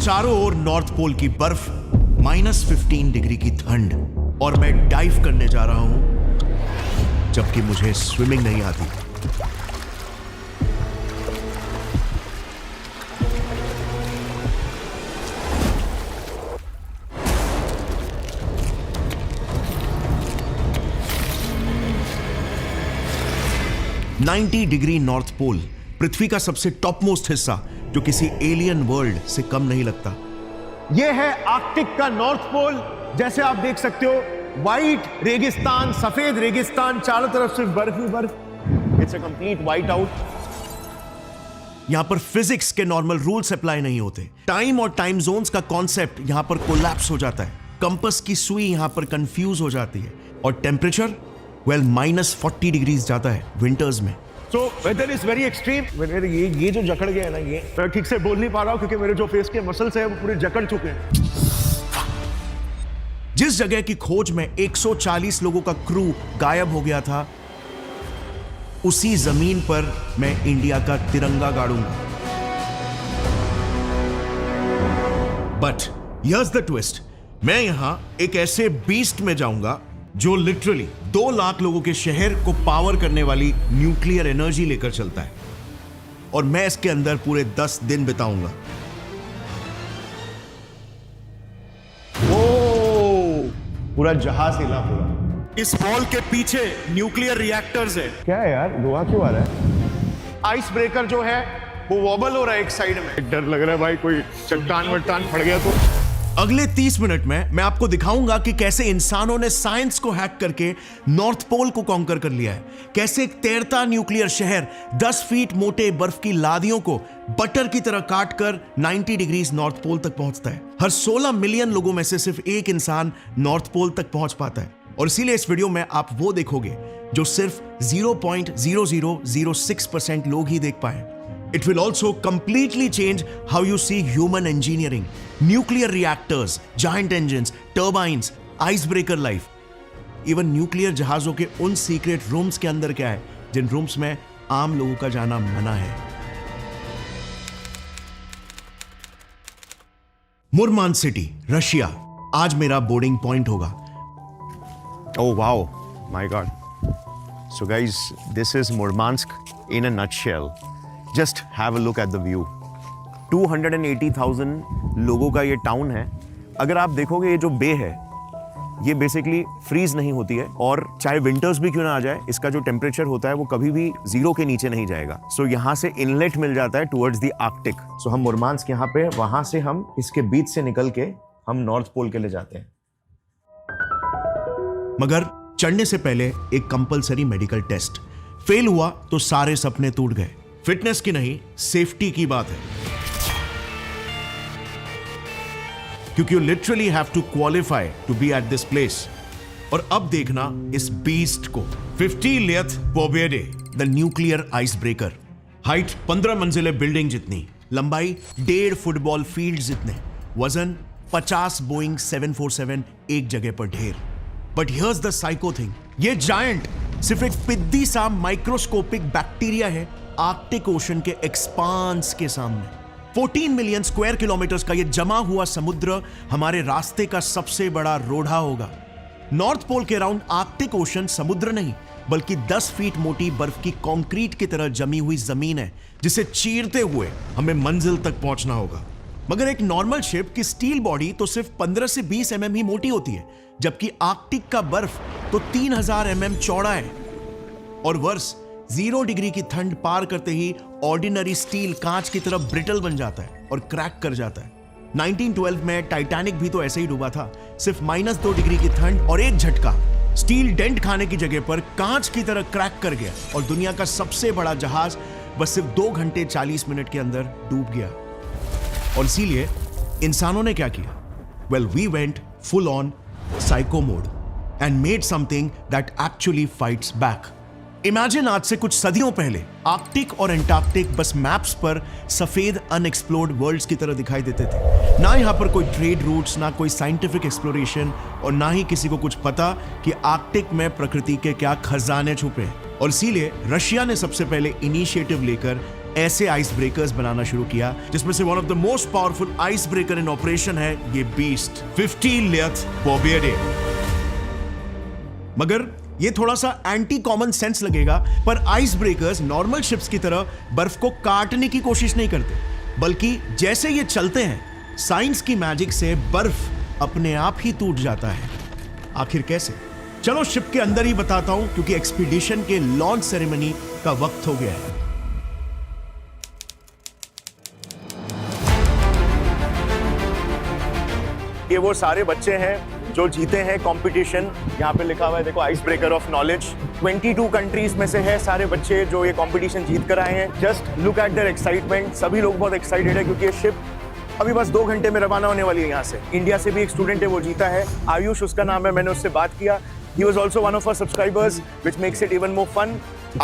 चारों ओर north pole की बर्फ, -15 डिग्री की ठंड, और मैं डाइव करने जा रहा हूं जबकि मुझे स्विमिंग नहीं आती। $90 डिग्री नॉर्थ पोल, पृथ्वी का सबसे टॉप मोस्ट हिस्सा जो किसी एलियन वर्ल्ड से कम नहीं लगता। यह है आर्कटिक का नॉर्थ पोल। जैसे आप देख सकते हो, व्हाइट रेगिस्तान, सफेद रेगिस्तान, चारों तरफ सिर्फ बर्फ ही बर्फ। It's a complete white out. यहां पर फिजिक्स के नॉर्मल रूल्स अप्लाई नहीं होते। टाइम और टाइम जोन्स का कॉन्सेप्ट यहां पर कोलैप्स हो जाता है। कंपास की सुई यहां पर कंफ्यूज हो जाती है। और टेम्परेचर -40 डिग्रीज जाता है विंटर्स में। So whether is very extreme. ये जो जकड़ गया है ना, ये मैं ठीक से बोल नहीं पा रहा हूं क्योंकि मेरे जो फेस के मसल्स हैं वो पूरे जकड़ चुके हैं। जिस जगह की खोज में 140 लोगों का क्रू गायब हो गया था, उसी जमीन पर मैं इंडिया का तिरंगा गाड़ूंगा। बट हियर्स द ट्विस्ट, मैं यहां एक ऐसे बीस्ट में जाऊंगा जो लिटरली 2 लाख लोगों के शहर को पावर करने वाली न्यूक्लियर एनर्जी लेकर चलता है, और मैं इसके अंदर पूरे 10 दिन बिताऊंगा। पूरा जहाज हिला पूरा। इस वॉल के पीछे न्यूक्लियर रिएक्टर्स है। क्या है यार, धुआं क्यों आ रहा है? आइस ब्रेकर जो है वो वॉबल हो रहा है एक साइड में। डर लग रहा है भाई, कोई चट्टान वट्टान फट गया तो। अगले 30 मिनट में मैं आपको दिखाऊंगा कि कैसे इंसानों ने साइंस को हैक करके नॉर्थ पोल को कॉन्कर कर लिया है। कैसे एक तैरता न्यूक्लियर शहर 10 फीट मोटे बर्फ की लादियों को बटर की तरह काटकर 90 डिग्रीज नॉर्थ पोल तक पहुंचता है। हर 16 मिलियन लोगों में से सिर्फ एक इंसान नॉर्थ पोल तक पहुंच पाता है। और इसीलिए इस वीडियो में आप वो देखोगे जो सिर्फ 0.0006% लोग ही देख पाए। It will also completely change how you see human engineering, nuclear reactors, giant engines, turbines, icebreaker life. Even nuclear जहाजों के उन सीक्रेट रूम्स के अंदर क्या है जिन रूम्स में आम लोगों का जाना मना है। मुरमांस्क सिटी, रशिया, आज मेरा बोर्डिंग पॉइंट होगा। Oh wow, my God. So guys, this is Murmansk in a nutshell. Just have a look at the view. 280,000 लोगों का ये टाउन है। अगर आप देखोगे ये जो बे है, ये बेसिकली फ्रीज नहीं होती है, और चाहे विंटर्स भी क्यों ना आ जाए, इसका जो टेम्परेचर होता है वो कभी भी 0 के नीचे नहीं जाएगा। सो यहाँ से इनलेट मिल जाता है टुवर्ड्स द आर्कटिक। सो हम मुरमांस्क यहाँ पे, वहां से हम इसके बीच से निकल के हम नॉर्थ पोल के लिए जाते हैं। मगर चढ़ने से पहले एक कंपलसरी मेडिकल टेस्ट। फेल हुआ तो सारे सपने टूट गए। फिटनेस की नहीं, सेफ्टी की बात है, क्योंकि you literally have to qualify to be at this place. और अब देखना इस बीस्ट को। 50 Let Pobedy, the nuclear icebreaker. Height 15 मंजिले बिल्डिंग जितनी, लंबाई 1.5 फुटबॉल फील्ड जितने, वजन 50 बोइंग 747 एक जगह पर ढेर। But here's the psycho thing, ये जायंट सिर्फ एक पिद्दी सा माइक्रोस्कोपिक बैक्टीरिया है आर्कटिक ओशन के एक्सपांस के सामने। 14 मिलियन स्क्वायर किलोमीटर्स का ये जमा हुआ समुद्र हमारे रास्ते का सबसे बड़ा रोड़ा होगा। नॉर्थ पोल के अराउंड आर्कटिक ओशन समुद्र नहीं, बल्कि 10 फीट मोटी बर्फ की कंक्रीट की तरह जमी हुई जमीन है, जिसे चीरते हुए हमें मंजिल तक पहुंचना होगा। मगर एक नॉर्मल शिप की स्टील बॉडी तो सिर्फ 15 से 20 mm ही मोटी होती है, जबकि आर्कटिक का बर्फ तो 3000 mm चौड़ा है। और वर्ष 0 डिग्री की ठंड पार करते ही ऑर्डिनरी स्टील कांच की तरह ब्रिटल बन जाता है और क्रैक कर जाता है। 1912 में टाइटैनिक भी तो ऐसे ही डूबा था। सिर्फ -2 डिग्री की ठंड और एक झटका, स्टील डेंट खाने की जगह पर कांच की तरह क्रैक कर गया, और दुनिया का सबसे बड़ा जहाज बस सिर्फ 2 घंटे 40 मिनट के अंदर डूब गया। और इसीलिए इंसानों ने क्या किया? Well, we went full on psycho mode and made something that actually fights back. Imagine आज से कुछ सदियों पहले आर्कटिक और एंटार्क्टिक बस मैप्स पर सफेद अनएक्सप्लोर्ड वर्ल्ड्स की तरह दिखाई देते थे। ना यहाँ पर कोई ट्रेड रूट्स, ना कोई साइंटिफिक एक्सप्लोरेशन, और ना ही किसी को कुछ पता कि आर्कटिक में प्रकृति के क्या खजाने छुपे हैं। और इसीलिए रशिया ने सबसे पहले इनिशिएटिव लेकर ऐसे आइस ब्रेकर्स बनाना शुरू किया, जिसमें से one of the most powerful ice breaker in operation है ये बीस्ट 50 लेथ पोबेडे। मगर ये थोड़ा सा एंटी कॉमन सेंस लगेगा, पर आइस ब्रेकर्स नॉर्मल शिप्स की तरह बर्फ को काटने की कोशिश नहीं करते, बल्कि जैसे ये चलते हैं साइंस की मैजिक से बर्फ अपने आप ही टूट जाता है। आखिर कैसे? चलो शिप के अंदर ही बताता हूं, क्योंकि एक्सपीडिशन के लॉन्च सेरेमनी का वक्त हो गया है। ये वो सारे बच्चे हैं जो जीते हैं कंपटीशन। यहाँ पे लिखा हुआ है देखो, ice breaker of knowledge. 22 countries में से है सारे बच्चे जो ये कंपटीशन जीत कर आए हैं। Just look at there excitement. सभी लोग बहुत एक्साइटेड है क्योंकि ये शिप अभी बस 2 घंटे में रवाना होने वाली है यहाँ से। इंडिया से भी एक स्टूडेंट है, वो जीता है, आयुष उसका नाम है, मैंने उससे बात किया। He was also one of our subscribers, which makes it even more fun.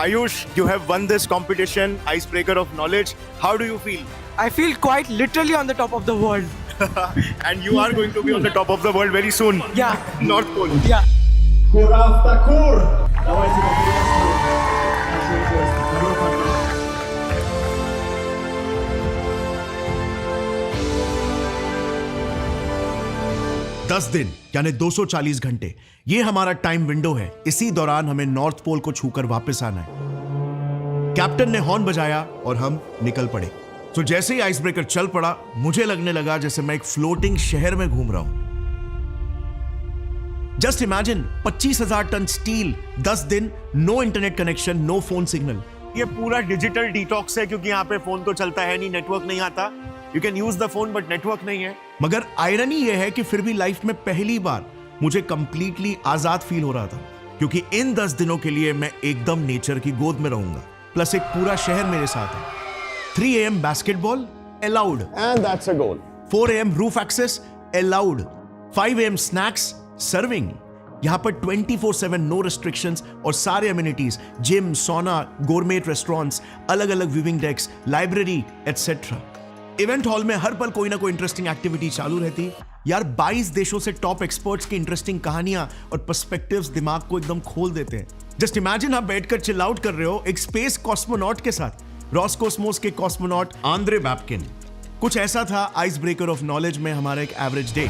Ayush, you have won this competition, Icebreaker of Knowledge. How do you feel? I feel quite literally on the top of the world. And you are going to be on the top of the world very soon. Yeah. North Pole. Yeah. Kur after kur. Давайте 10 दिन यानी 240 घंटे, ये हमारा time window है। इसी दौरान हमें north pole को छूकर वापस आना है। कैप्टन ने हॉर्न बजाया और हम निकल पड़े। तो जैसे ही आइस ब्रेकर चल पड़ा, मुझे लगने लगा जैसे मैं एक फ्लोटिंग शहर में घूम रहा हूं। जस्ट इमेजिन 25,000 टन स्टील, 10 दिन, no internet connection, no phone signal. ये पूरा डिजिटल डिटॉक्स है क्योंकि यहाँ पे फोन तो चलता है नहीं, नेटवर्क नहीं आता। You can use the phone but network नहीं है। मगर आयरनी यह है कि फिर भी लाइफ में पहली बार मुझे कंप्लीटली आजाद फील हो रहा था, क्योंकि इन 10 दिनों के लिए मैं एकदम नेचर की गोद में रहूंगा, प्लस एक पूरा शहर मेरे साथ है। 3 AM basketball allowed, And that's a goal. 4 AM roof access allowed, 5 AM snacks serving। यहां पर 24/7 नो रिस्ट्रिक्शंस और सारे अम्यूनिटीज, जिम, सोना, गोरमेट रेस्टोरेंट्स, अलग अलग व्यूइंग डेक्स, लाइब्रेरी एटसेट्रा। इवेंट हॉल में हर पल कोई ना कोई इंटरेस्टिंग एक्टिविटी चालू रहती। यार 22 देशों से टॉप एक्सपर्ट्स की इंटरेस्टिंग कहानियां और पर्सपेक्टिव्स दिमाग को एकदम खोल देते हैं। जस्ट इमेजिन आप बैठकर चिल आउट कर रहे हो एक स्पेस कॉस्मोनॉट के साथ, रॉसकोस्मोस के कॉस्मोनॉट आंद्रे बैप्किन। कुछ ऐसा था आइस ब्रेकर ऑफ नॉलेज में हमारा एक एवरेज डे।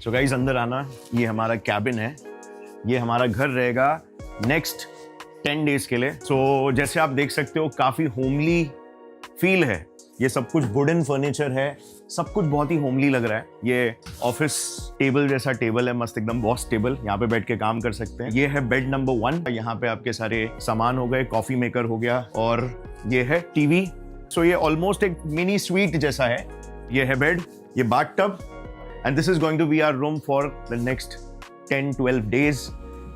सो गाइस, अंदर आना। ये हमारा कैबिन है, ये हमारा घर रहेगा नेक्स्ट 10 डेज के लिए। सो जैसे आप देख सकते हो, काफी होमली फील है। ये सब कुछ वुडन फर्नीचर है, सब कुछ बहुत ही होमली लग रहा है। ये ऑफिस टेबल जैसा टेबल है, मस्त एकदम बॉस टेबल, यहाँ पे बैठ के काम कर सकते हैं। ये है बेड नंबर 1, यहाँ पे आपके सारे सामान हो गए, कॉफी मेकर हो गया, और ये है टीवी। सो ये ऑलमोस्ट एक मिनी स्वीट जैसा है। ये है बेड, ये bathtub, and this is going to be our room for the next 10-12 days.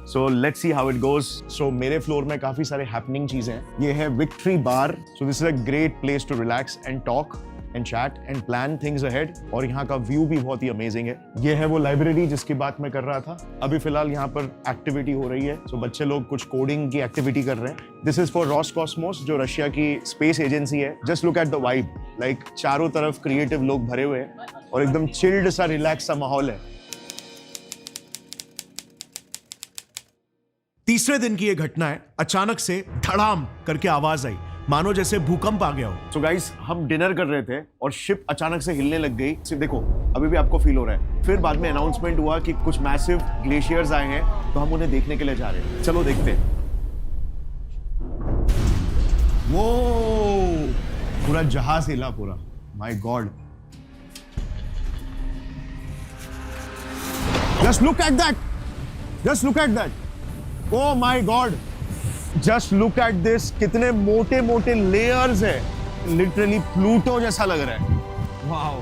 So let's see how it goes. So मेरे फ्लोर में काफी सारे हैपनिंग चीजें हैं। ये है victory bar. So this is a great place to relax and talk and chat and plan things ahead. और यहाँ का व्यू भी बहुत ही अमेजिंग है। ये है वो लाइब्रेरी जिसकी बात मैं कर रहा था। अभी फिलहाल यहाँ पर एक्टिविटी हो रही है। So बच्चे लोग कुछ कोडिंग की एक्टिविटी कर रहे हैं। This is for Roscosmos, जो रशिया की स्पेस एजेंसी है। Just look at the vibe. Like चारों तरफ क्रिएटिव लोग भरे हुए हैं और एकदम चिल्ड सा, रिलैक्स सा माहौल है। तीसरे दिन की यह घटना है। अचानक से धड़ाम करके आवाज आई, मानो जैसे भूकंप आ गया हो। सो गाइस, हम डिनर कर रहे थे और शिप अचानक से हिलने लग गई। सिर्फ देखो, अभी भी आपको फील हो रहा है। फिर बाद में अनाउंसमेंट हुआ कि कुछ मैसिव ग्लेशियर्स आए हैं, तो हम उन्हें देखने के लिए जा रहे हैं। चलो देखते हैं। वो पूरा जहाज हिला पूरा। My God, just look at that, just look at that. Oh my God, just look at this. कितने मोटे मोटे लेयर्स है, लिटरली प्लूटो जैसा लग रहा है। Wow,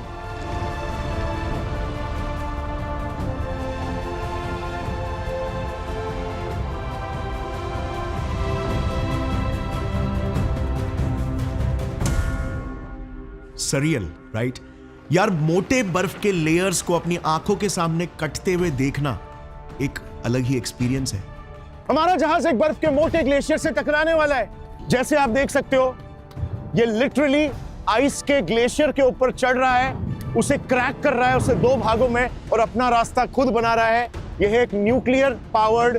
surreal, right? यार मोटे बर्फ के लेयर्स को अपनी आंखों के सामने कटते हुए देखना एक अलग ही एक्सपीरियंस है। हमारा जहाज एक बर्फ के मोटे ग्लेशियर से टकराने वाला है। जैसे आप देख सकते हो, ये लिटरली आइस के ग्लेशियर के ऊपर चढ़ रहा है, उसे क्रैक कर रहा है, उसे 2 भागों में, और अपना रास्ता खुद बना रहा है। यह है एक न्यूक्लियर पावर्ड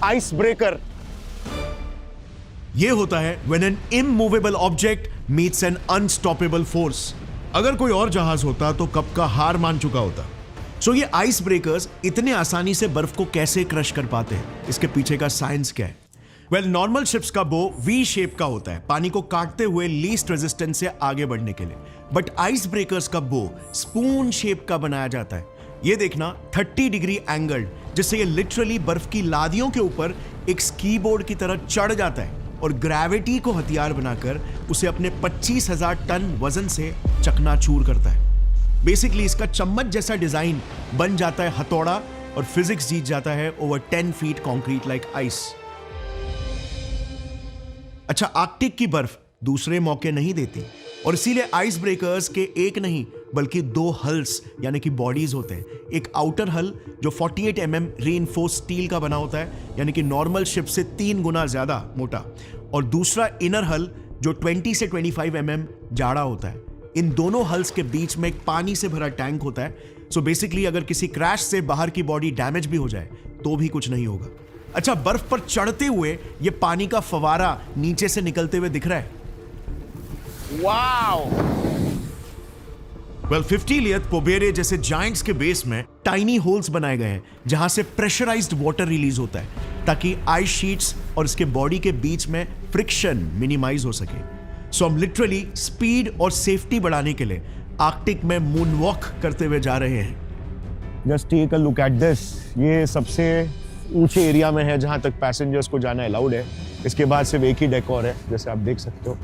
आइस ब्रेकर। ये होता है when an immovable object meets an unstoppable force. अगर कोई और जहाज होता तो कब का हार मान चुका होता. सो ये आइस ब्रेकर्स इतने आसानी से बर्फ को कैसे क्रश कर पाते हैं, इसके पीछे का साइंस क्या है? वेल, नॉर्मल शिप्स का बो वी शेप का होता है पानी को काटते हुए लीस्ट रेजिस्टेंस से आगे बढ़ने के लिए. बट आइस ब्रेकर्स का बो स्पून शेप का बनाया जाता है. ये देखना 30 डिग्री एंगल, जिससे ये लिटरली बर्फ की लादियों के ऊपर एक स्की बोर्ड की तरह चढ़ जाता है और ग्रेविटी को हथियार बनाकर उसे अपने 25,000 टन वजन से चकनाचूर करता है. बेसिकली इसका चम्मच जैसा डिजाइन बन जाता है हथौड़ा और फिजिक्स जीत जाता है over 10 feet concrete like ice. अच्छा, आर्कटिक की बर्फ दूसरे मौके नहीं देती और इसीलिए आइस ब्रेकर्स के एक नहीं बल्कि 2 हल्स यानी कि बॉडीज होते हैं. एक आउटर हल जो 48 mm रीइंफोर्स्ड स्टील का बना होता है यानी कि नॉर्मल शिप से 3 गुना ज्यादा मोटा, और दूसरा इनर हल जो 20 से 25 mm जाड़ा होता है. इन दोनों हल्स के बीच में एक पानी से भरा टैंक होता है. सो बेसिकली अगर किसी क्रैश से बाहर की बॉडी डैमेज भी हो जाए तो भी कुछ नहीं होगा. अच्छा, बर्फ पर चढ़ते हुए ये पानी का फवारा नीचे से निकलते हुए दिख रहा है. वाओ! वेल, 50 लियथ पोबेरे जैसे जायंट्स के बेस में टाइनी होल्स बनाए गए हैं जहां से प्रेशराइज्ड वाटर रिलीज होता है ताकि आइस शीट्स और इसके बॉडी के बीच में फ्रिक्शन मिनिमाइज हो सके. सो हम लिटरली स्पीड और सेफ्टी बढ़ाने के लिए आर्कटिक में मून वॉक करते हुए जा रहे हैं. Just take a look at this. ये सबसे ऊंचे एरिया में है जहां तक पैसेंजर्स को जाना अलाउड है. इसके बाद सिर्फ एक ही डेक और है, जैसे आप देख सकते हो.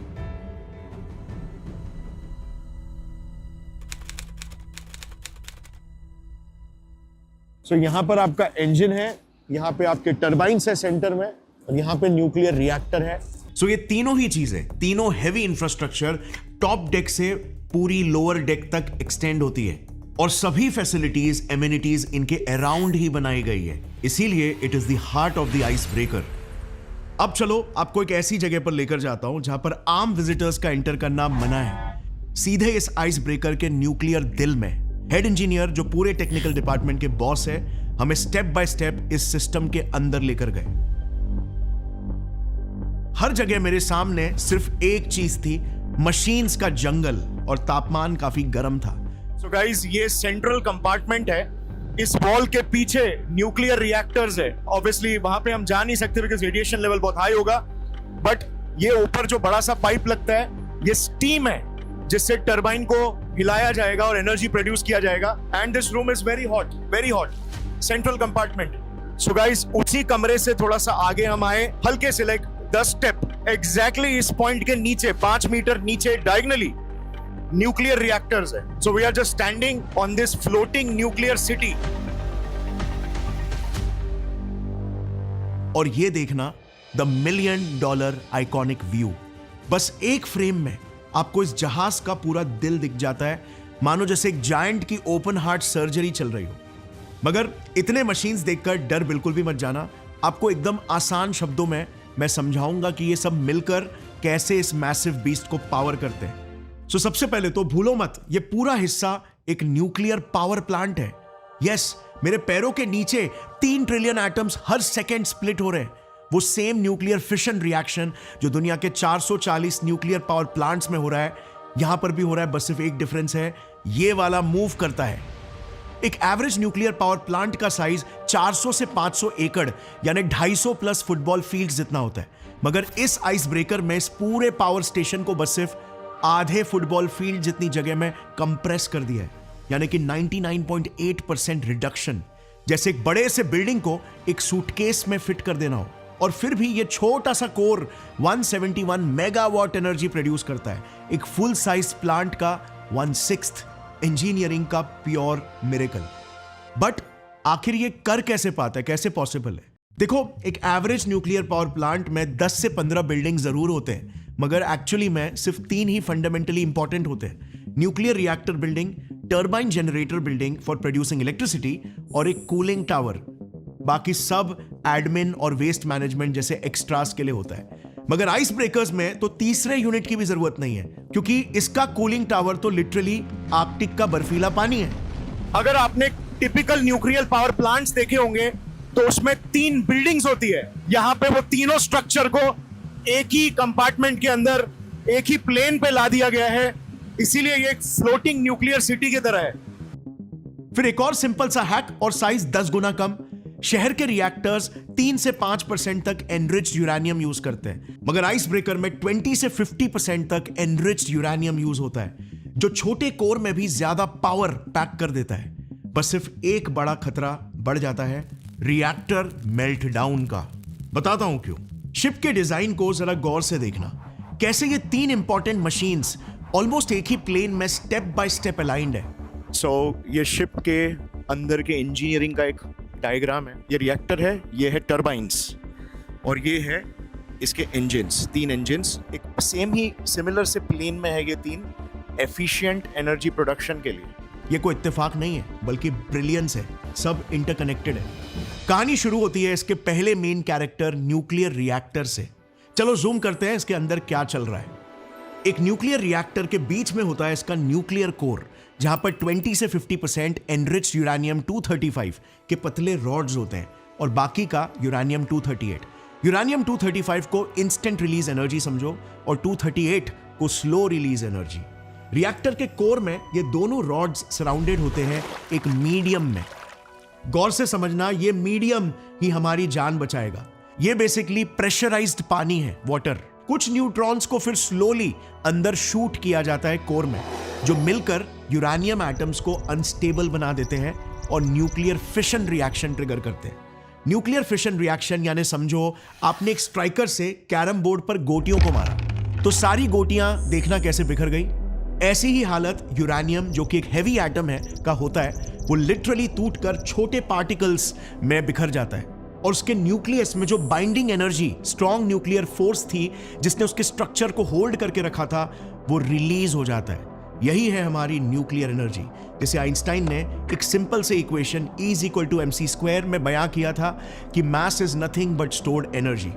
सो यहाँ पर आपका इंजन है, यहाँ पे आपके टरबाइन्स है सेंटर में, और यहाँ पे न्यूक्लियर रिएक्टर है. सो ये तीनों ही चीजें, तीनों हेवी इंफ्रास्ट्रक्चर टॉप डेक से पूरी लोअर डेक तक एक्सटेंड होती है और सभी फैसिलिटीज एमिनिटीज इनके अराउंड ही बनाई गई है. इसीलिए it is the heart of the ice breaker. अब चलो आपको एक ऐसी जगह पर लेकर जाता हूं जहां पर आम विजिटर्स का एंटर करना मना है. सीधे इस आइस ब्रेकर के न्यूक्लियर दिल में हेड इंजीनियर जो पूरे टेक्निकल डिपार्टमेंट के बॉस है हमें स्टेप बाय स्टेप इस सिस्टम के अंदर लेकर गए. हर जगह मेरे सामने सिर्फ एक चीज थी, मशीन्स का जंगल, और तापमान काफी गर्म था. सो गाइस, ये सेंट्रल कंपार्टमेंट है. इस वॉल के पीछे न्यूक्लियर रिएक्टर्स है. ऑब्वियसली वहां पे हम जा नहीं सकते बिकॉज़ रेडिएशन लेवल बहुत हाई होगा. बट ये ऊपर जो बड़ा सा पाइप लगता है, ये स्टीम है जिससे टरबाइन को हिलाया जाएगा और एनर्जी प्रोड्यूस किया जाएगा. And this room is very hot. Central compartment. So guys, उसी कमरे से थोड़ा सा आगे हम आए, हल्के से लाइक 10 स्टेप एग्जैक्टली इस पॉइंट के नीचे 5 मीटर नीचे डायगोनली न्यूक्लियर रिएक्टर्स है. So we are just standing on this floating nuclear city. और ये देखना द $1 मिलियन आइकॉनिक व्यू. बस एक फ्रेम में आपको इस जहाज का पूरा दिल दिख जाता है, मानो जैसे एक जायंट की ओपन हार्ट सर्जरी चल रही हो. मगर इतने मशीन्स देखकर डर बिल्कुल भी मत जाना. आपको एकदम आसान शब्दों में मैं समझाऊंगा कि ये सब मिलकर कैसे इस मैसिव बीस्ट को पावर करते हैं. सो सबसे पहले तो भूलो मत, ये पूरा हिस्सा एक न्यूक्लियर पावर प्लांट है. यस, मेरे पैरों के नीचे 3 ट्रिलियन एटम्स हर सेकेंड स्प्लिट हो रहे हैं. वो सेम न्यूक्लियर फिशन रिएक्शन जो दुनिया के 440 न्यूक्लियर पावर प्लांट्स में हो रहा है, यहां पर भी हो रहा है. बस सिर्फ एक डिफरेंस है, ये वाला मूव करता है. एक एवरेज न्यूक्लियर पावर प्लांट का साइज 400 से 500 एकड़ यानी 250 प्लस फुटबॉल फील्ड्स जितना होता है. मगर इस आइस ब्रेकर में इस पूरे पावर स्टेशन को बस सिर्फ आधे फुटबॉल फील्ड जितनी जगह में कंप्रेस कर दिया है, यानी कि 99.8% रिडक्शन. जैसे एक बड़े से बिल्डिंग को एक सूटकेस में फिट कर देना हो. और फिर भी ये छोटा सा कोर 171 मेगावाट एनर्जी प्रोड्यूस करता है. एक फुल साइज प्लांट का 1/6 इंजीनियरिंग का प्योर मिरेकल. बट आखिर ये कर कैसे पाता है, कैसे पॉसिबल है? देखो, एक एवरेज न्यूक्लियर पावर प्लांट में 10 से 15 बिल्डिंग जरूर होते हैं, मगर एक्चुअली में सिर्फ 3 ही फंडामेंटली इंपॉर्टेंट होते हैं. Nuclear reactor building, turbine generator building for producing electricity, और एक कूलिंग टावर. बाकी सब एडमिन और वेस्ट मैनेजमेंट जैसे एक्स्ट्रास के लिए होता है. मगर आइस ब्रेकर्स में तो तीसरे यूनिट की भी जरूरत नहीं है, क्योंकि इसका कूलिंग टावर तो लिटरली आर्कटिक का बर्फीला पानी है. अगर आपने टिपिकल न्यूक्लियर पावर प्लांट्स देखे होंगे तो उसमें 3 बिल्डिंग्स होती है. यहाँ पे वो तीनों स्ट्रक्चर को एक ही कंपार्टमेंट के अंदर एक ही प्लेन पे ला दिया गया है, इसीलिए ये एक फ्लोटिंग न्यूक्लियर सिटी की तरह है। फिर एक और सिंपल सा हैक और साइज 10 गुना कम। शहर के रिएक्टर्स 3 से 5% तक एनरिच्ड यूरेनियम यूज करते हैं, मगर आइस ब्रेकर में 20 से 50% तक एनरिच्ड यूरेनियम यूज होता है, जो छोटे कोर में भी ज्यादा पावर पैक कर देता है। बस सिर्फ एक बड़ा खतरा बढ़ जाता है, रिएक्टर मेल्ट डाउन का। बताता हूं क्यों। शिप के डिजाइन को जरा गौर से देखना, कैसे ये 3 इंपॉर्टेंट मशीन्स ऑलमोस्ट एक ही प्लेन में स्टेप बाय स्टेप अलाइंड है। ये शिप के अंदर के इंजीनियरिंग का एक डायग्राम है। ये रिएक्टर है, ये है टर्बाइंस, और ये है इसके इंजन्स, 3 इंजन्स एक सेम ही सिमिलर से प्लेन में है। ये 3 एफिशिएंट एनर्जी प्रोडक्शन के लिए। ये कोई इत्तेफाक नहीं है, बल्कि ब्रिलियंस है, सब इंटरकनेक्टेड है। कहानी शुरू होती है इसके पहले मेन कैरेक्टर न्यूक्लियर रिएक्टर से। चलो जूम करते हैं इसके अंदर क्या चल रहा है। एक न्यूक्लियर रिएक्टर के बीच में होता है इसका न्यूक्लियर कोर, जहां पर 20 से 50% एनरिच्ड यूरेनियम 235 के पतले रॉड्स होते हैं, और बाकी का यूरेनियम 238। यूरेनियम 235 को इंस्टेंट रिलीज एनर्जी समझो, और 238 को स्लो रिलीज एनर्जी। रिएक्टर के कोर में ये दोनों रॉड्स सराउंडेड होते हैं एक मीडियम में। गौर से समझना, ये मीडियम ही हमारी जान बचाएगा। ये बेसिकली प्रेशराइज्ड पानी है, वाटर। कुछ न्यूट्रॉन्स को फिर स्लोली अंदर शूट किया जाता है कोर में, जो मिलकर यूरेनियम एटम्स को अनस्टेबल बना देते हैं और न्यूक्लियर फिशन रिएक्शन ट्रिगर करते हैं। न्यूक्लियर फिशन रिएक्शन यानी समझो आपने एक स्ट्राइकर से कैरम बोर्ड पर गोटियों को मारा, तो सारी गोटियां देखना कैसे बिखर गई। ऐसी ही हालत यूरेनियम, जो कि एक हैवी एटम है, का होता है। वो लिटरली टूटकर छोटे पार्टिकल्स में बिखर जाता है, और उसके न्यूक्लियस में जो binding energy, strong nuclear force थी जिसने उसके स्ट्रक्चर को होल्ड करके रखा था, वो रिलीज हो जाता है। यही है हमारी न्यूक्लियर एनर्जी, जिसे आइंस्टाइन ने एक सिंपल से इक्वेशन E = mc² में बयां किया था कि mass is nothing but stored energy.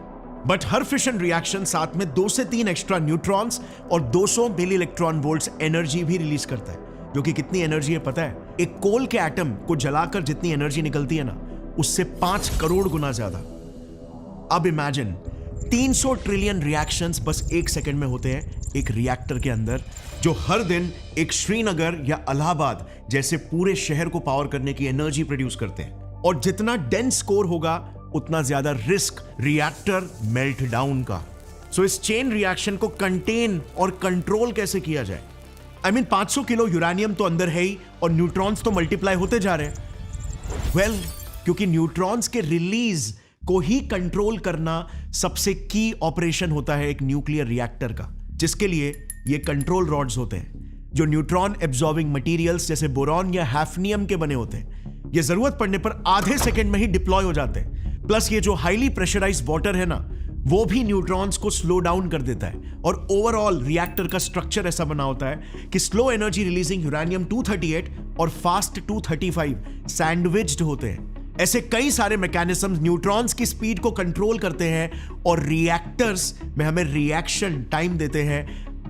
But her fission reaction साथ में 2 से 3 एक्स्ट्रा न्यूट्रॉन्स और 200 मिली इलेक्ट्रॉन वोल्ट्स एनर्जी भी रिलीज करता है, जो कि कितनी एनर्जी है पता है? एक कोल के एटम को जलाकर जितनी एनर्जी निकलती है ना, उससे 5 करोड़ गुना ज्यादा। अब इमेजिन 300 ट्रिलियन रिएक्शंस बस 1 सेकंड में होते हैं एक रिएक्टर के अंदर, जो हर दिन एक श्रीनगर या इलाहाबाद जैसे पूरे शहर को पावर करने की एनर्जी प्रोड्यूस करते हैं। और जितना डेंस कोर होगा, उतना ज्यादा रिस्क रिएक्टर मेल्ट डाउन का। सो इस चेन रिएक्शन को कंटेन और कंट्रोल कैसे किया जाए? I mean 500 किलो यूरेनियम तो अंदर है ही, और न्यूट्रॉन्स तो मल्टीप्लाई होते जा रहे हैं। वेल, क्योंकि न्यूट्रॉन्स के रिलीज को ही कंट्रोल करना सबसे की ऑपरेशन होता है एक न्यूक्लियर रिएक्टर का, जिसके लिए ये कंट्रोल रॉड्स होते हैं, जो न्यूट्रॉन एब्जॉर्बिंग मटेरियल्स जैसे बोरॉन या हैफनियम के बने होते हैं। ये जरूरत पड़ने पर आधे सेकंड में ही डिप्लॉय हो जाते हैं। प्लस ये जो हाईली प्रेशराइज्ड वाटर है ना, वो भी न्यूट्रॉन्स को स्लो डाउन कर देता है, और ओवरऑल रिएक्टर का स्ट्रक्चर ऐसा बना होता है कि स्लो एनर्जी रिलीजिंग यूरेनियम 238 और फास्ट 235 सैंडविच्ड होते हैं। ऐसे कई सारे मैकेनिज्म्स न्यूट्रॉन्स की स्पीड को कंट्रोल करते हैं, और रिएक्टर्स में हमें रिएक्शन टाइम देते हैं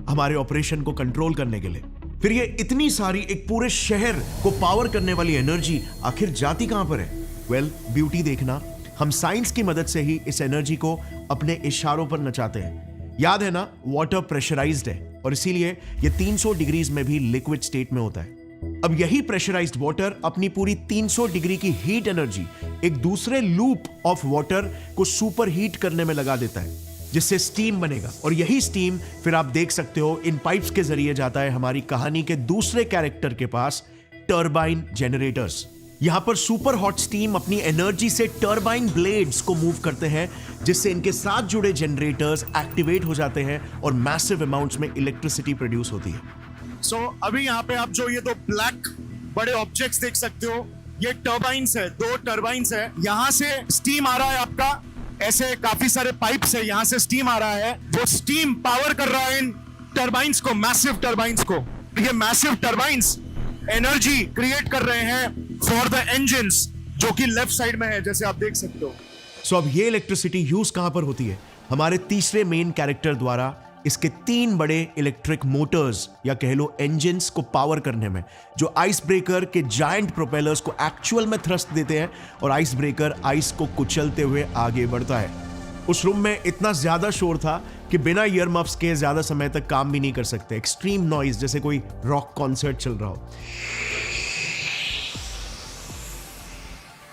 हमारे ऑपरेशन को कंट्रोल करने के लिए। फिर ये इतनी सारी एक पूरे शहर को पावर करने वाली एनर्जी आखिर जाती कहां पर है? वेल, ब्यूटी देखना, हम साइंस की मदद से ही इस एनर्जी को अपने इशारों पर नचाते हैं। याद है ना, वाटर प्रेशराइज्ड है, और इसीलिए ये 300 डिग्रीज में भी लिक्विड स्टेट में होता है। अब यही प्रेशराइज्ड वाटर अपनी पूरी 300 डिग्री की हीट एनर्जी एक दूसरे लूप ऑफ वाटर को सुपर हीट करने में लगा देता है, जिससे स्टीम बनेगा। और यही स्टीम फिर आप देख सकते हो इन पाइप्स के जरिए जाता है हमारी कहानी के दूसरे कैरेक्टर के पास, टर्बाइन जनरेटर्स। यहां पर सुपर हॉट स्टीम अपनी एनर्जी से टर्बाइन ब्लेड्स को मूव करते हैं, जिससे इनके साथ जुड़े जनरेटर्स एक्टिवेट हो जाते हैं और मैसिव अमाउंट्स में इलेक्ट्रिसिटी प्रोड्यूस होती है। सो अभी यहाँ पे आप जो ये 2 ब्लैक बड़े ऑब्जेक्ट्स देख सकते हो, ये टर्बाइंस है, 2 टर्बाइंस है। यहाँ से स्टीम आ रहा है आपका, ऐसे काफी सारे पाइप्स है, यहाँ से स्टीम आ रहा है। वो स्टीम पावर कर रहा है इन टर्बाइंस को, मैसिव टर्बाइंस को। ये मैसिव टर्बाइंस एनर्जी क्रिएट कर रहे हैं फॉर द इंजन्स, जो कि लेफ्ट साइड में है, जैसे आप देख सकते हो। सो अब ये इलेक्ट्रिसिटी यूज कहां पर होती है? हमारे तीसरे मेन कैरेक्टर द्वारा इसके 3 बड़े इलेक्ट्रिक मोटर्स या कह लो इंजन्स को पावर करने में, जो आइस ब्रेकर के जायंट प्रोपेलर्स को एक्चुअल में थ्रस्ट देते हैं और आइस ब्रेकर आइस को कुचलते हुए आगे बढ़ता है। उस रूम में इतना ज्यादा शोर था कि बिना ईयर मफ्स के ज्यादा समय तक काम भी नहीं कर सकते। एक्सट्रीम नॉइज, जैसे कोई रॉक कॉन्सर्ट चल रहा हो।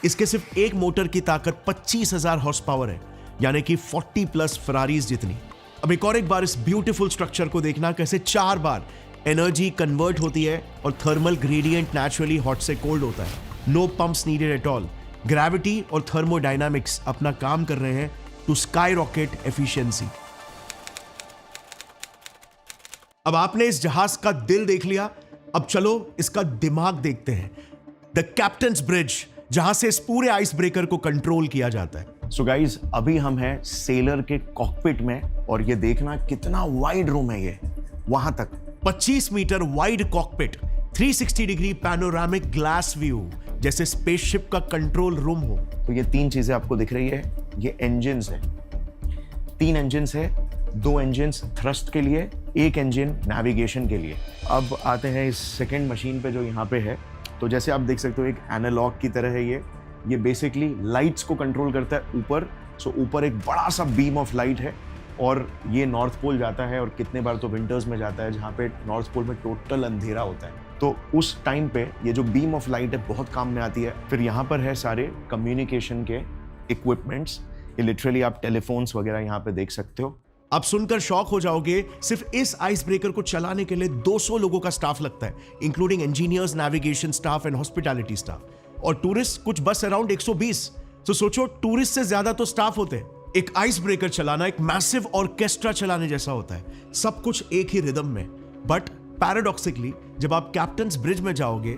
इसके सिर्फ एक मोटर की ताकत 25,000 हॉर्स पावर है, यानी कि 40 प्लस फरारीज जितनी। अब एक बार इस ब्यूटीफुल स्ट्रक्चर को देखना, कैसे 4 बार एनर्जी कन्वर्ट होती है और थर्मल ग्रेडियंट नेचुरली हॉट से कोल्ड होता है। No pumps needed at all. Gravity और थर्मोडायनामिक्स अपना काम कर रहे हैं टू स्काई रॉकेट एफिशिएंसी। अब आपने इस जहाज का दिल देख लिया, अब चलो इसका दिमाग देखते हैं। द कैप्टन्स ब्रिज, जहां से इस पूरे आइस ब्रेकर को कंट्रोल किया जाता है। सो गाइज, अभी हम हैं सेलर के कॉकपिट में और ये देखना कितना वाइड रूम है ये, वहां तक 25 metre wide cockpit, 360 degree panoramic glass view, जैसे स्पेसशिप का कंट्रोल रूम हो। तो ये 3 चीजें आपको दिख रही है। ये इंजन्स है, 3 इंजन्स है, 2 इंजन्स थ्रस्ट के लिए, 1 इंजन नेविगेशन के लिए। अब आते हैं इस सेकेंड मशीन पे जो यहाँ पे है। तो जैसे आप देख सकते हो एक एनालॉग की तरह है ये बेसिकली लाइट्स को कंट्रोल करता है ऊपर। सो ऊपर एक बड़ा सा बीम ऑफ लाइट है और ये नॉर्थ पोल जाता है, और कितने बार तो विंटर्स में जाता है जहाँ पे नॉर्थ पोल में टोटल अंधेरा होता है। तो उस टाइम पे ये जो बीम ऑफ लाइट है बहुत काम में आती है। फिर यहाँ पर है सारे कम्युनिकेशन के इक्विपमेंट्स, ये लिटरली आप टेलीफोन्स वगैरह यहाँ पे देख सकते हो। आप सुनकर शॉक हो जाओगे, सिर्फ इस आइस ब्रेकर को चलाने के लिए 200 लोगों का स्टाफ लगता है, including engineers, navigation staff and hospitality staff. और टूरिस्ट कुछ बस अराउंड 120। तो सोचो, टूरिस्ट से ज्यादा तो स्टाफ होते हैं। एक आइस ब्रेकर चलाना एक मैसिव ऑर्केस्ट्रा चलाने जैसा होता है, सब कुछ एक ही रिदम में। बट पैराडॉक्सिकली जब आप कैप्टन्स ब्रिज में जाओगे,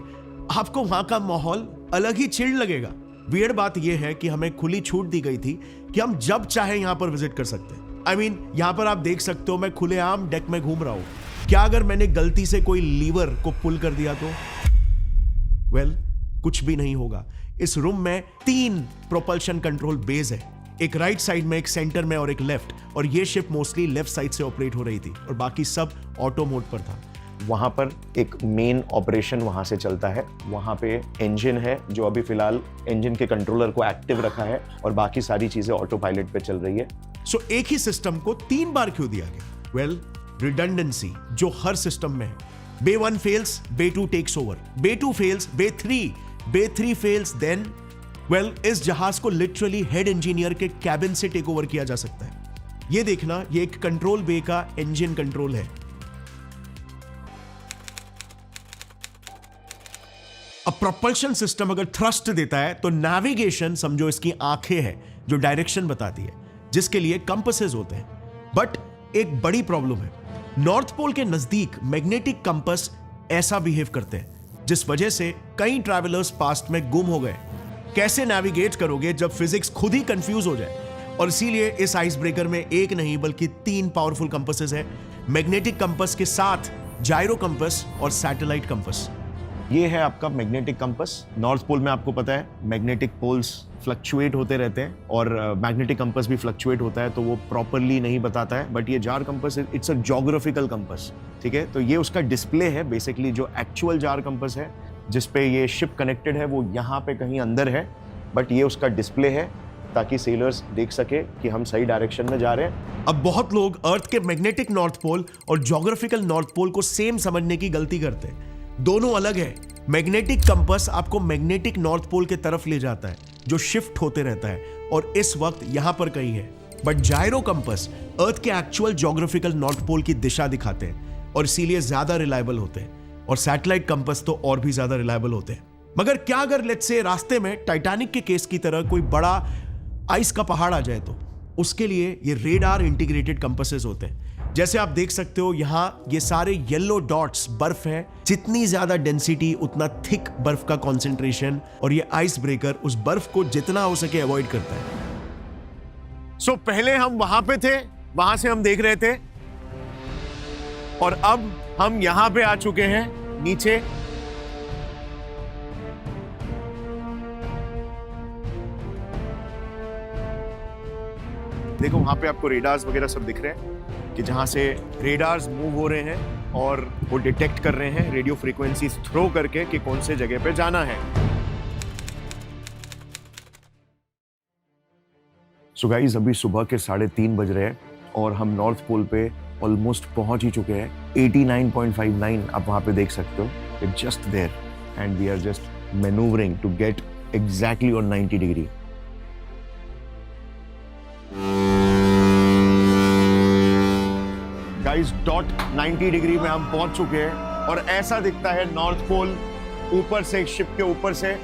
आपको वहां का माहौल अलग ही चिल्ड लगेगा। वियर्ड बात यह है कि हमें खुली छूट दी गई थी कि हम जब चाहे यहां पर विजिट कर सकते हैं। I mean, यहां पर आप देख सकते हो मैं खुलेआम डेक में घूम रहा हूं। क्या अगर मैंने गलती से कोई लीवर को पुल कर दिया तो? वेल, कुछ भी नहीं होगा। इस रूम में 3 प्रोपल्शन कंट्रोल बेस है, एक राइट साइड में, एक सेंटर में और एक लेफ्ट। और ये शिप मोस्टली लेफ्ट साइड से ऑपरेट हो रही थी और बाकी सब ऑटो मोड पर था। वहाँ पर एक मेन ऑपरेशन वहाँ से चलता है। वहाँ पे इंजन है जो अभी फिलहाल इंजन के कंट्रोलर को एक्टिव रखा है और बाकी सारी चीजें ऑटो पायलट पे चल रही है। सो एक ही सिस्टम को 3 बार क्यों दिया गया? वेल, रिडंडेंसी जो हर सिस्टम में है। बे 1 फेल्स, बे 2 टेक्स ओवर, बे 2 फेल्स, बे 3 फेल्स, देन वेल, इस जहाज को लिटरली हेड इंजीनियर के कैबिन से टेक ओवर किया जा सकता है। ये देखना, ये एक कंट्रोल बे का इंजन कंट्रोल है। अब प्रोपल्शन सिस्टम अगर थ्रस्ट देता है तो नेविगेशन समझो इसकी आंखें हैं जो डायरेक्शन बताती है, जिसके लिए कंपासेस होते हैं। बट एक बड़ी प्रॉब्लम है, नॉर्थ पोल के नजदीक मैग्नेटिक कंपास ऐसा बिहेव करते हैं, जिस वजह से कई ट्रैवलर्स पास्ट में गुम हो गए। कैसे नेविगेट करोगे जब फिजिक्स खुद ही कंफ्यूज हो जाए? और इसीलिए इस आइस ब्रेकर में एक नहीं बल्कि 3 पावरफुल कंपासेस है, मैग्नेटिक कंपास के साथ जायरो कंपास और सैटेलाइट कंपास। ये है आपका मैग्नेटिक कंपास। नॉर्थ पोल में आपको पता है मैग्नेटिक पोल्स फ्लक्चुएट होते रहते हैं और मैग्नेटिक कंपास भी फ्लक्चुएट होता है, तो वो प्रॉपरली नहीं बताता है। बट ये jar compass it's a geographical compass, ठीक है। तो ये उसका डिस्प्ले है बेसिकली। जो एक्चुअल जार कंपास है जिस पे ये शिप कनेक्टेड है वो यहाँ पे कहीं अंदर है, बट ये उसका डिस्प्ले है ताकि सेलर्स देख सके कि हम सही डायरेक्शन में जा रहे हैं। अब बहुत लोग अर्थ के मैग्नेटिक नॉर्थ पोल और ज्योग्राफिकल नॉर्थ पोल को सेम समझने की गलती करते हैं। दोनों अलग है। मैग्नेटिक कंपास आपको मैग्नेटिक नॉर्थ पोल के तरफ ले जाता है जो शिफ्ट होते रहता है और इस वक्त यहां पर कहीं है। बट जायरो कंपास अर्थ के एक्चुअल ज्योग्राफिकल नॉर्थ पोल की दिशा दिखाते हैं और इसीलिए ज्यादा रिलायबल होते हैं। और सैटेलाइट कंपास तो और भी ज्यादा रिलायबल होते हैं। मगर क्या अगर लेट्स से रास्ते में टाइटैनिक के केस की तरह कोई बड़ा आइस का पहाड़ आ जाए तो? उसके लिए ये रेडार इंटीग्रेटेड कंपासेस होते हैं। जैसे आप देख सकते हो यहां ये सारे येलो डॉट्स बर्फ है। जितनी ज्यादा डेंसिटी उतना थिक बर्फ का कॉन्सेंट्रेशन, और ये आइस ब्रेकर उस बर्फ को जितना हो सके अवॉइड करता है। सो पहले हम वहां पे थे, वहां से हम देख रहे थे, और अब हम यहां पे आ चुके हैं नीचे। देखो वहां पे आपको रेडार्स वगैरह सब दिख रहे हैं कि जहां से रेडार्स मूव हो रहे हैं और वो डिटेक्ट कर रहे हैं रेडियो फ्रीक्वेंसीज थ्रो करके कि कौन से जगह पे जाना है। सो गाइस अभी सुबह के 3:30 बज रहे हैं और हम नॉर्थ पोल पे ऑलमोस्ट पहुंच ही चुके हैं. 89.59 आप वहां पे देख सकते हो. It's just there and we are just manoeuvring to get exactly on 90 degree. Guys dot 90 degree में हम पहुंच चुके हैं और ऐसा दिखता है नॉर्थ पोल ऊपर से, शिप के ऊपर से.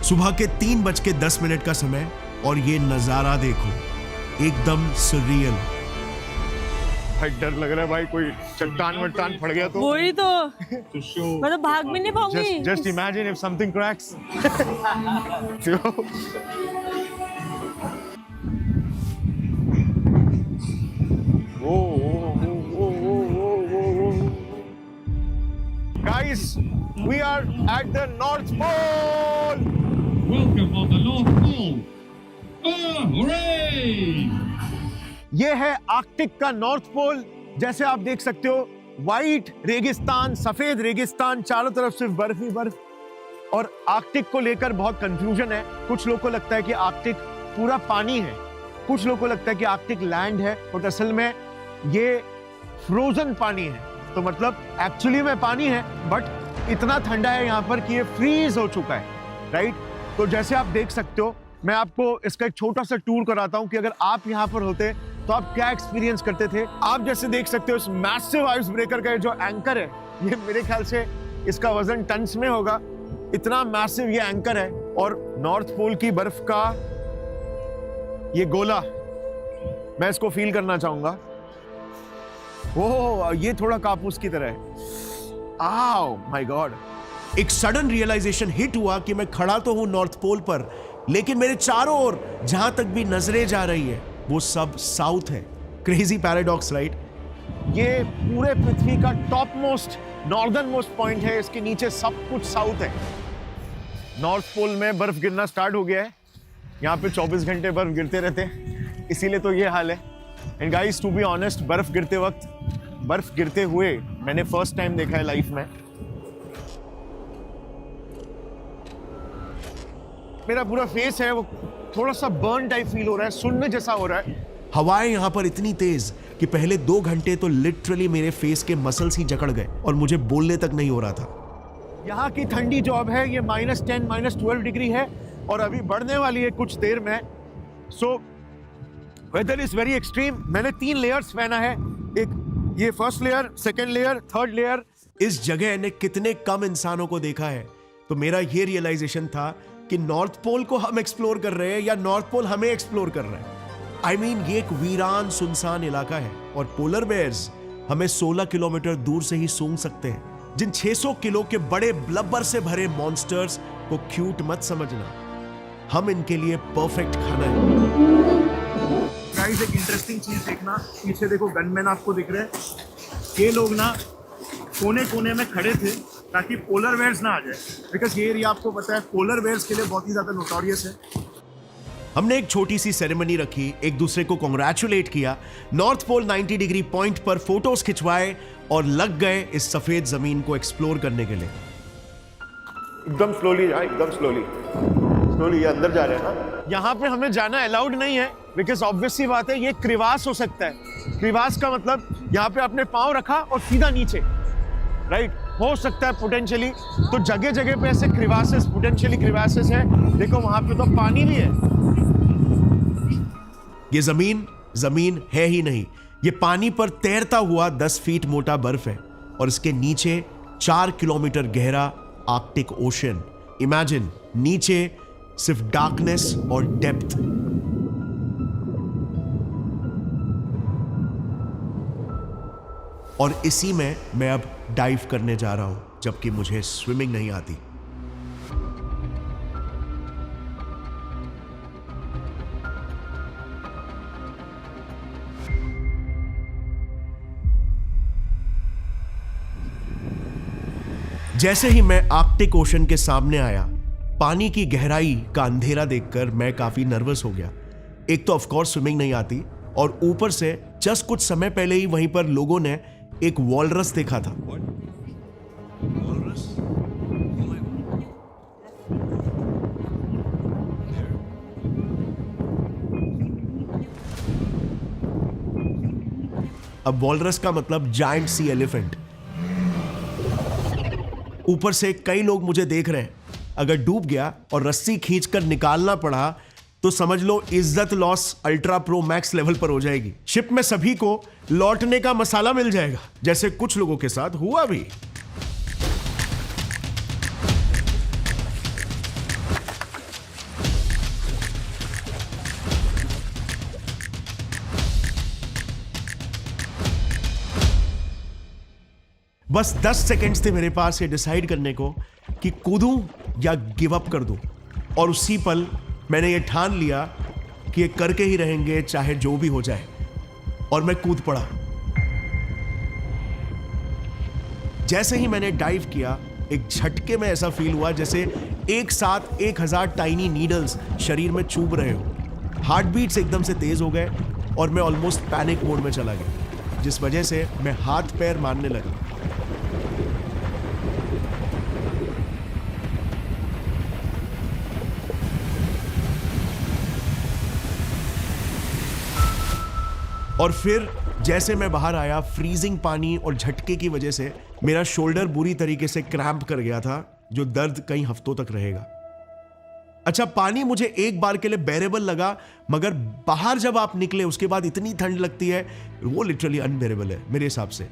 सुबह के 3:10 का समय और ये नजारा देखो, एकदम surreal. भाई डर लग रहा है भाई, कोई चट्टान वट्टान फट गया तो. वही तो मैं तो भाग भी नहीं पाऊंगी. Just imagine if something cracks. Guys, we are at the North Pole. Welcome on the North Pole. Ah, hooray! ये है आर्कटिक का नॉर्थ पोल. जैसे आप देख सकते हो, वाइट रेगिस्तान, सफेद रेगिस्तान, चारों तरफ सिर्फ बर्फ ही बर्फ. और आर्कटिक को लेकर बहुत कंफ्यूजन है. कुछ लोगों को लगता है कि आर्कटिक पूरा पानी है, कुछ लोगों को लगता है कि आर्कटिक लैंड है, और असल में ये फ्रोजन पानी है. तो मतलब एक्चुअली में पानी है, बट इतना ठंडा है यहाँ पर कि ये फ्रीज हो चुका है. राइट. तो जैसे आप देख सकते हो, मैं आपको इसका एक छोटा सा टूर कराता हूँ कि अगर आप यहाँ पर होते तो आप क्या एक्सपीरियंस करते थे. आप जैसे देख सकते हो, इस मैसिव आइस ब्रेकर का जो एंकर है, ये मेरे ख्याल से इसका वजन टन्स में होगा. इतना मैसिव ये एंकर है. और नॉर्थ पोल की बर्फ का ये गोला, मैं इसको फील करना चाहूंगा. ओह, ये थोड़ा कापूस की तरह है. आओ माय गॉड. एक सडन रियलाइजेशन हिट हुआ कि मैं खड़ा तो हूं नॉर्थ पोल पर, लेकिन मेरे चारों ओर जहां तक भी नजरें जा रही है वो सब साउथ है. Crazy paradox, right? ये पूरे पृथ्वी का top most northern most point है. इसके नीचे सब कुछ साउथ है. नॉर्थ पोल में बर्फ गिरना स्टार्ट हो गया है. यहाँ पे 24 घंटे बर्फ गिरते रहते हैं, इसीलिए तो ये हाल है. And guys, to be honest, बर्फ गिरते हुए मैंने फर्स्ट टाइम देखा है लाइफ में. मेरा पूरा फेस है वो थोड़ा सा बर्न टाइप फील हो रहा है, सुन्न जैसा हो रहा है. हवाएं यहां पर इतनी तेज कि पहले 2 घंटे तो लिटरली मेरे फेस के मसल्स ही जकड़ गए और मुझे बोलने तक नहीं हो रहा था. यहाँ की ठंडी जो अब है ये -10, -12 डिग्री है और अभी बढ़ने वाली है कुछ देर में. So whether is very extreme. मैंने 3 लेयर्स पहना है. एक ये first layer, second layer, third layer. इस जगह ने कितने कम इंसानों को देखा है. तो मेरा ये रियलाइजेशन था कि नॉर्थ पोल को हम एक्सप्लोर कर रहे हैं या नॉर्थ पोल हमें एक्सप्लोर कर रहा है. I mean, ये एक वीरान सुनसान इलाका है और पोलर बेयर्स हमें 16 किलोमीटर दूर से ही सूंघ सकते हैं. जिन 600 किलो के बड़े ब्लबर से भरे मॉन्स्टर्स को क्यूट मत समझना, हम इनके लिए परफेक्ट खाना है. गाइस, एक इंटरेस्टिंग चीज देखना, पीछे देखो गनमैन आपको दिख रहे हैं. ये लोग ना कोने कोने में खड़े थे ताकि पोलर बेयर्स ना आ जाए, बिकॉज ये एरिया आपको पता है पोलर बेयर्स के लिए बहुत ही ज्यादा नोटोरियस है. हमने एक छोटी सी सेरेमनी रखी, एक दूसरे को कांग्रेचुलेट किया, नॉर्थ पोल 90 डिग्री पॉइंट पर फोटोज खिंचवाए और लग गए इस सफेद जमीन को एक्सप्लोर करने के लिए. एकदम स्लोली जाए, एकदम स्लोली ये अंदर जा रहे हैं ना. यहाँ पे हमें जाना अलाउड नहीं है, बिकॉज ऑब्वियस सी बात है, ये क्रिवास हो सकता है. क्रिवास का मतलब यहाँ पे आपने पाँव रखा और सीधा नीचे, राइट, हो सकता है पोटेंशियली. तो जगह जगह पे ऐसे क्रिवासेस, पोटेंशियली क्रिवासेस है. देखो वहां पे तो पानी भी है. ये जमीन है ही नहीं, ये पानी पर तैरता हुआ 10 फीट मोटा बर्फ है और इसके नीचे 4 किलोमीटर गहरा आर्कटिक ओशन. इमेजिन, नीचे सिर्फ डार्कनेस और डेप्थ. और इसी में मैं अब डाइव करने जा रहा हूं, जबकि मुझे स्विमिंग नहीं आती. जैसे ही मैं आर्कटिक ओशन के सामने आया, पानी की गहराई का अंधेरा देखकर मैं काफी नर्वस हो गया. एक तो ऑफ कोर्स स्विमिंग नहीं आती और ऊपर से जस्ट कुछ समय पहले ही वहीं पर लोगों ने एक वॉलरस देखा था. अब वॉलरस का मतलब जायंट सी एलिफेंट। ऊपर से कई लोग मुझे देख रहे हैं। अगर डूब गया और रस्सी खींचकर निकालना पड़ा तो समझ लो इज्जत loss ultra pro max level पर हो जाएगी। शिप में सभी को लौटने का मसाला मिल जाएगा, जैसे कुछ लोगों के साथ हुआ भी। बस 10 सेकेंड्स थे मेरे पास ये डिसाइड करने को कि कूदूं या गिव अप कर दूं, और उसी पल मैंने ये ठान लिया कि ये करके ही रहेंगे चाहे जो भी हो जाए, और मैं कूद पड़ा। जैसे ही मैंने डाइव किया, एक झटके में ऐसा फील हुआ जैसे एक साथ 1000 टाइनी नीडल्स शरीर में चुभ रहे हो। हार्ट बीट्स एकदम से तेज हो गए और मैं ऑलमोस्ट पैनिक मोड में चला गया, जिस वजह से मैं हाथ पैर मारने लगा। और फिर जैसे मैं बाहर आया, फ्रीजिंग पानी और झटके की वजह से मेरा शोल्डर बुरी तरीके से क्रैम्प कर गया था, जो दर्द कई हफ्तों तक रहेगा। अच्छा, पानी मुझे एक बार के लिए बेरेबल लगा, मगर बाहर जब आप निकले उसके बाद इतनी ठंड लगती है, वो लिटरली अनबेरेबल है मेरे हिसाब से।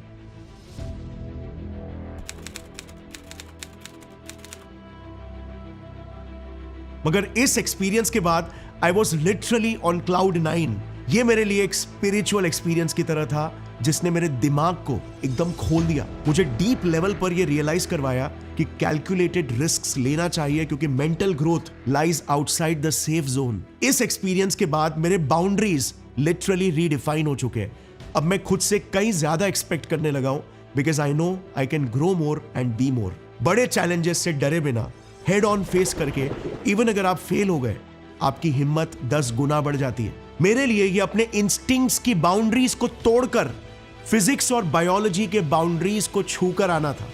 मगर इस एक्सपीरियंस के बाद I was literally on cloud 9। ये मेरे लिए एक स्पिरिचुअल एक्सपीरियंस की तरह था, जिसने मेरे दिमाग को एकदम खोल दिया। मुझे डीप लेवल पर यह रियलाइज करवाया कि कैलकुलेटेड रिस्क्स लेना चाहिए, क्योंकि mental growth lies outside the safe zone. इस एक्सपीरियंस के बाद मेरे बाउंड्रीज लिटरली रीडिफाइन हो चुके हैं। अब मैं खुद से कहीं ज्यादा एक्सपेक्ट करने लगा हूं, because I know I can grow more and be more. बड़े चैलेंजेस से डरे बिना हेड ऑन फेस करके, इवन अगर आप फेल हो गए, आपकी हिम्मत 10 गुना बढ़ जाती है। मेरे लिए ये अपने इंस्टिंक्ट्स की बाउंड्रीज को तोड़कर फिजिक्स और बायोलॉजी के बाउंड्रीज को छूकर आना था।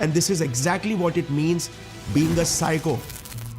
And this is exactly what it means being a psycho.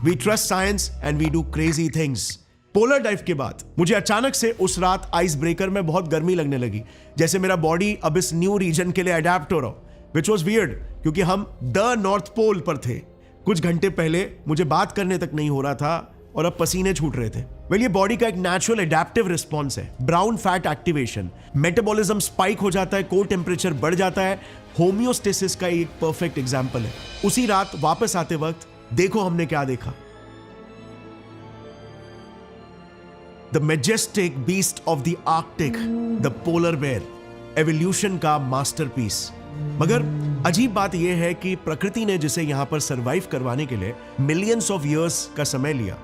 We trust science and we do crazy things. Polar dive के बाद मुझे अचानक से उस रात आइस ब्रेकर में बहुत गर्मी लगने लगी, जैसे मेरा बॉडी अब इस न्यू रीजन के लिए अडेप्ट हो रहा हो, विच वॉज वियर्ड, क्योंकि हम द नॉर्थ पोल पर थे। कुछ घंटे पहले मुझे बात करने तक नहीं हो रहा था और अब पसीने छूट रहे थे। वेल, ये बॉडी का एक नेचुरल एडेप्टिव रिस्पॉन्स है। Brown fat activation, metabolism spike हो जाता है, कोर टेम्परेचर बढ़ जाता है। होम्योस्टेसिस का एक परफेक्ट एग्जांपल है। उसी रात वापस आते वक्त देखो हमने क्या देखा। The majestic beast of the Arctic, the polar bear, evolution का मास्टरपीस। मगर अजीब बात यह है कि प्रकृति ने जिसे यहां पर सरवाइव करवाने के लिए मिलियंस ऑफ इयर्स का समय लिया,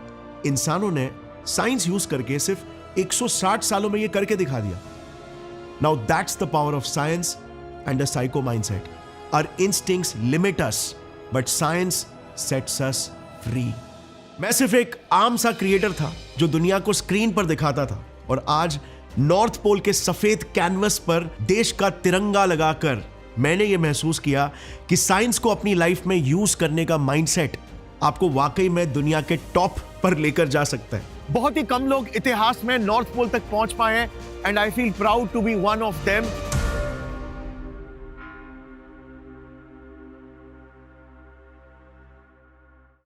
इंसानों ने साइंस यूज करके सिर्फ 160 सालों में यह करके दिखा दिया। Now that's the power of science and a psycho mindset. Our instincts limit us, but science sets us free. मैं सिर्फ एक आम सा क्रिएटर था जो दुनिया को स्क्रीन पर दिखाता था, और आज नॉर्थ पोल के सफेद कैनवस पर देश का तिरंगा लगाकर मैंने ये महसूस किया कि साइंस को अपनी लाइफ में यूज करने का माइंडसेट आपको वाकई में दुनिया के टॉप पर लेकर जा सकता है। बहुत ही कम लोग इतिहास में नॉर्थ पोल तक पहुंच पाए हैं, and I feel proud to be one of them.